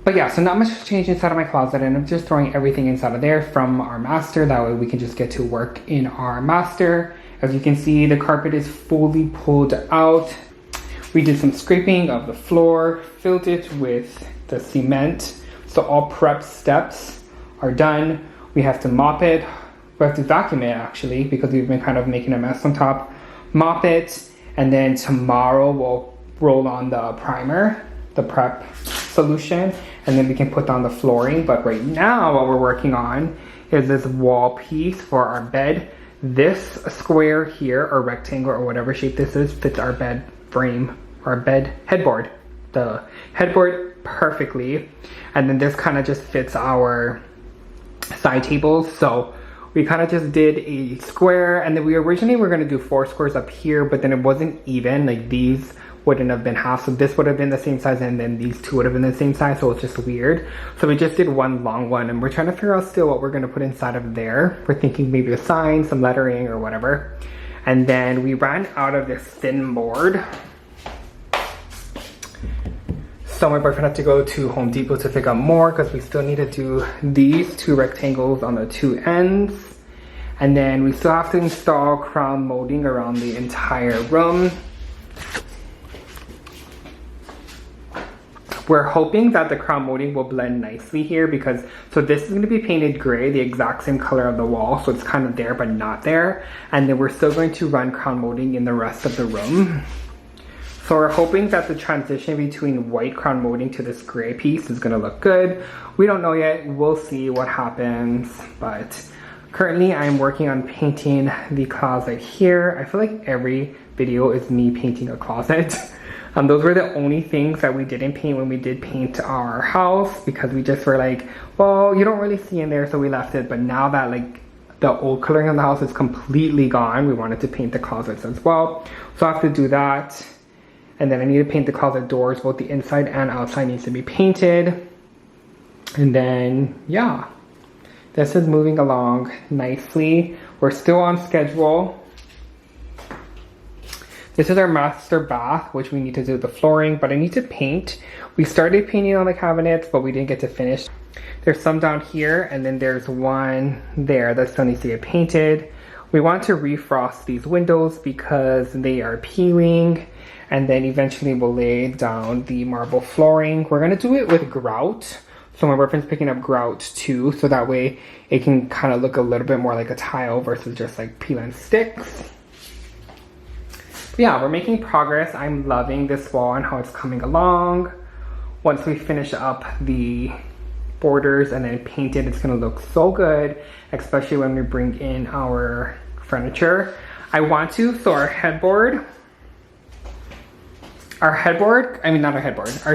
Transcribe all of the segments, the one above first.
But yeah, so not much change inside of my closet, and I'm just throwing everything inside of there from our master. That way we can just get to work in our master. As you can see, the carpet is fully pulled out. We did some scraping of the floor, filled it with the cement. So all prep steps are done. We have to mop it. We have to vacuum it actually, because we've been kind of making a mess on top. Mop it, and then tomorrow we'll roll on the primer, the prep solution, and then we can put down the flooring. But right now what we're working on is this wall piece for our bed. This square here, or rectangle, or whatever shape this is, fits our bed frame, our bed headboard, the headboard perfectly. And then this kind of just fits our side tables. So we kind of just did a square, and then we originally were going to do 4 squares up here, but then it wasn't even, like these wouldn't have been half, so this would have been the same size, and then these two would have been the same size, so it's just weird. So we just did one long one, and we're trying to figure out still what we're going to put inside of there. We're thinking maybe a sign, some lettering, or whatever. And then we ran out of this thin board, so my boyfriend had to go to Home Depot to pick up more, because we still need to do these 2 rectangles on the 2 ends. And then we still have to install crown molding around the entire room. We're hoping that the crown molding will blend nicely here, because, so this is going to be painted gray, the exact same color of the wall, so it's kind of there but not there. And then we're still going to run crown molding in the rest of the room. So we're hoping that the transition between white crown molding to this gray piece is going to look good. We don't know yet, we'll see what happens. But currently I'm working on painting the closet here. I feel like every video is me painting a closet. Those were the only things that we didn't paint when we did paint our house, because we just were like, well, you don't really see in there, so we left it. But now that like the old coloring of the house is completely gone, we wanted to paint the closets as well. So I have to do that. And then I need to paint the closet doors, both the inside and outside needs to be painted. And then, yeah, this is moving along nicely. We're still on schedule. This is our master bath, which we need to do the flooring, but I need to paint. We started painting on the cabinets, but we didn't get to finish. There's some down here, and then there's one there that still needs to get painted. We want to refrost these windows because they are peeling, and then eventually we'll lay down the marble flooring. We're gonna do it with grout. So my boyfriend's picking up grout too, so that way it can kind of look a little bit more like a tile versus just like peel and sticks. Yeah, we're making progress. I'm loving this wall and how it's coming along. Once we finish up the borders and then paint it, it's gonna look so good, especially when we bring in our furniture. I want to, so our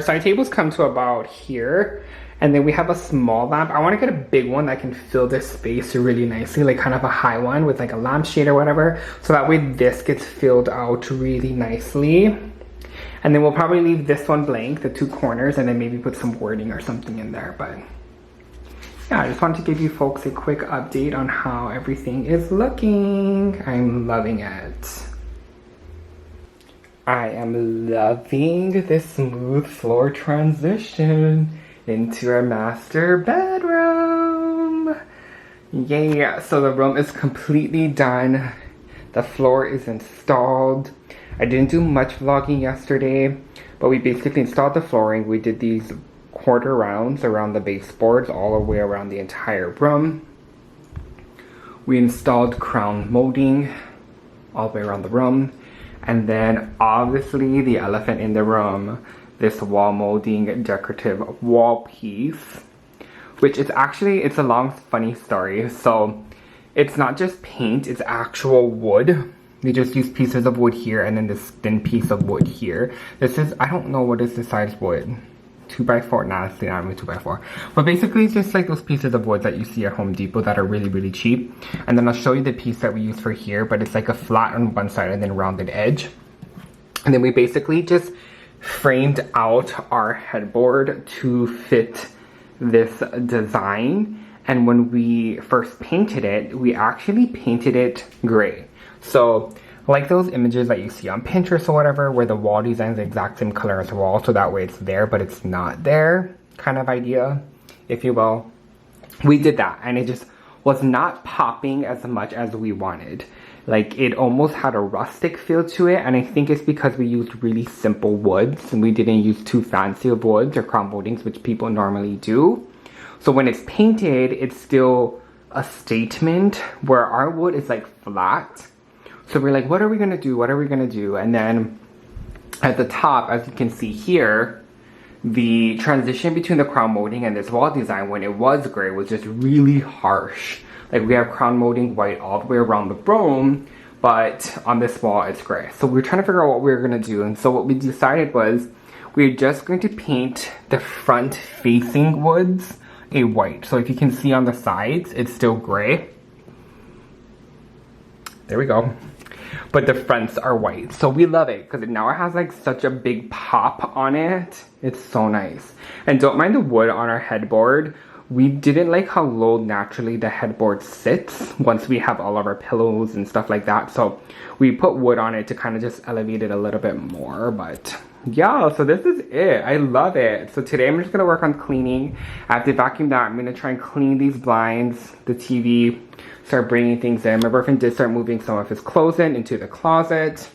side tables come to about here. And then we have a small lamp. I want to get a big one that can fill this space really nicely, like kind of a high one with like a lampshade or whatever. So that way this gets filled out really nicely. And then we'll probably leave this one blank, the 2 corners, and then maybe put some wording or something in there. But yeah, I just wanted to give you folks a quick update on how everything is looking. I'm loving it. I am loving this smooth floor transition into our master bedroom. Yeah, so the room is completely done. The floor is installed. I didn't do much vlogging yesterday, but we basically installed the flooring. We did these quarter rounds around the baseboards all the way around the entire room. We installed crown molding all the way around the room. And then obviously the elephant in the room, this wall molding decorative wall piece, which is actually, it's a long funny story. So it's not just paint, it's actual wood. They just use pieces of wood here and then this thin piece of wood here. This is, I don't know what is the size wood. 2x4, nah, it's not even 2x4. But basically it's just like those pieces of wood that you see at Home Depot that are really, really cheap. And then I'll show you the piece that we use for here, but it's like a flat on one side and then rounded edge. And then we basically just framed out our headboard to fit this design. And when we first painted it, we actually painted it gray. So like those images that you see on Pinterest or whatever, where the wall design is the exact same color as the wall, so that way it's there but it's not there. kind of idea, if you will. We did that and it just was not popping as much as we wanted. Like, it almost had a rustic feel to it, and I think it's because we used really simple woods and we didn't use too fancy of woods or crown moldings, which people normally do. So when it's painted, it's still a statement, where our wood is like flat. So we're like, what are we gonna do? What are we gonna do? And then at the top, as you can see here, the transition between the crown molding and this wall design when it was gray was just really harsh. Like, we have crown molding white all the way around the room, but on this wall it's gray. So we were trying to figure out what we were gonna do. And so what we decided was we're just going to paint the front facing woods a white. So if you can see on the sides, it's still gray. There we go. But the fronts are white. So we love it because now it has like such a big pop on it. It's so nice. And don't mind the wood on our headboard. We didn't like how low naturally the headboard sits once we have all of our pillows and stuff like that. So we put wood on it to kind of just elevate it a little bit more. But yeah, so this is it. I love it. So today I'm just going to work on cleaning. I have to vacuum that. I'm going to try and clean these blinds, the TV, start bringing things in. My boyfriend did start moving some of his clothes into the closet,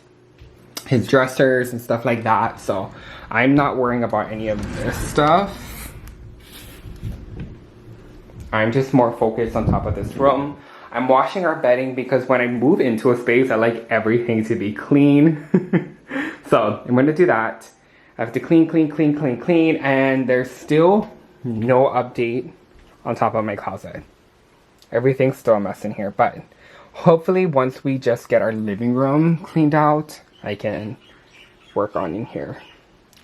his dressers and stuff like that. So I'm not worrying about any of this stuff. I'm just more focused on top of this room. I'm washing our bedding because when I move into a space, I like everything to be clean. So I'm gonna do that. I have to clean, and there's still no update on top of my closet. Everything's still a mess in here, but hopefully once we just get our living room cleaned out, I can work on in here.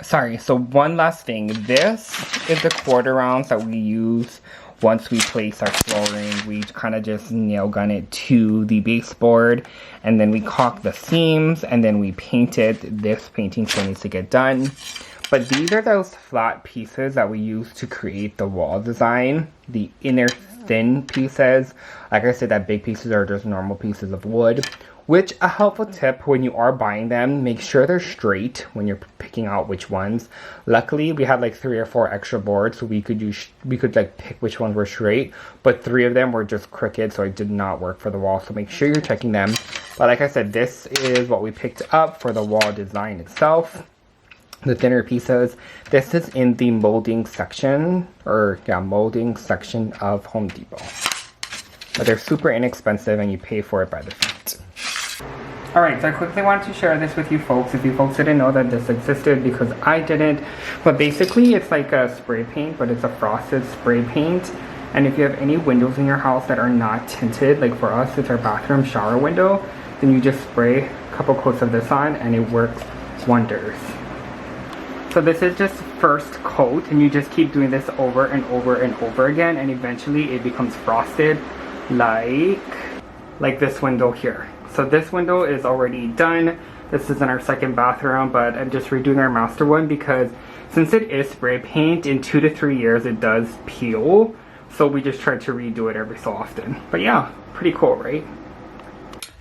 Sorry, so one last thing. This is the quarter rounds that we use once we place our flooring. We kind of just nail gun it to the baseboard, and then we caulk the seams, and then we paint it. This painting still needs to get done. But these are those flat pieces that we use to create the wall design. The inner thin pieces. Like I said, that big pieces are just normal pieces of wood. Which, a helpful tip when you are buying them, make sure they're straight when you're picking out which ones. Luckily, we had like 3 or 4 extra boards, so we could like pick which ones were straight. But 3 of them were just crooked, so it did not work for the wall. So make sure you're checking them. But like I said, this is what we picked up for the wall design itself. The thinner pieces. This is in the molding section, molding section of Home Depot. But they're super inexpensive and you pay for it by the feet. Alright, so I quickly wanted to share this with you folks. If you folks didn't know that this existed, because I didn't. But basically it's like a spray paint, but it's a frosted spray paint. And if you have any windows in your house that are not tinted, like for us it's our bathroom shower window, then you just spray a couple coats of this on and it works wonders. So this is just first coat, and you just keep doing this over and over and over again, and eventually it becomes frosted like this window here. So this window is already done. This is in our second bathroom, but I'm just redoing our master one because since it is spray paint, in 2 to 3 years it does peel. So we just try to redo it every so often. But yeah, pretty cool, right?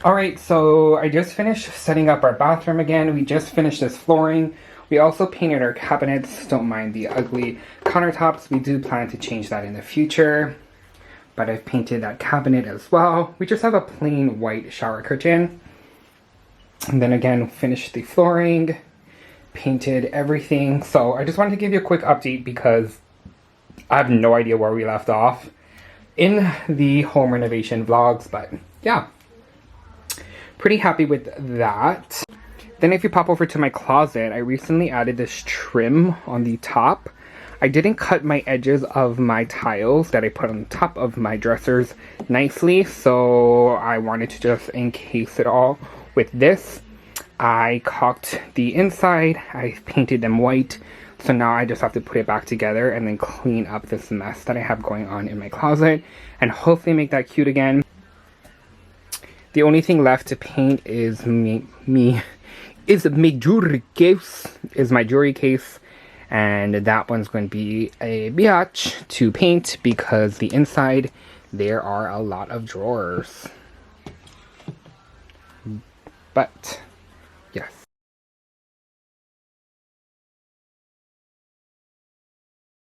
Alright, so I just finished setting up our bathroom again. We just finished this flooring. We also painted our cabinets. Don't mind the ugly countertops. We do plan to change that in the future. But I've painted that cabinet as well. We just have a plain white shower curtain. And then again, finished the flooring, painted everything. So I just wanted to give you a quick update because I have no idea where we left off in the home renovation vlogs. But yeah, pretty happy with that. Then if you pop over to my closet, I recently added this trim on the top. I didn't cut my edges of my tiles that I put on top of my dressers nicely, so I wanted to just encase it all with this. I caulked the inside, I painted them white, so now I just have to put it back together and then clean up this mess that I have going on in my closet and hopefully make that cute again. The only thing left to paint is my jewelry case. And that one's going to be a biatch to paint because the inside, there are a lot of drawers. But, yes.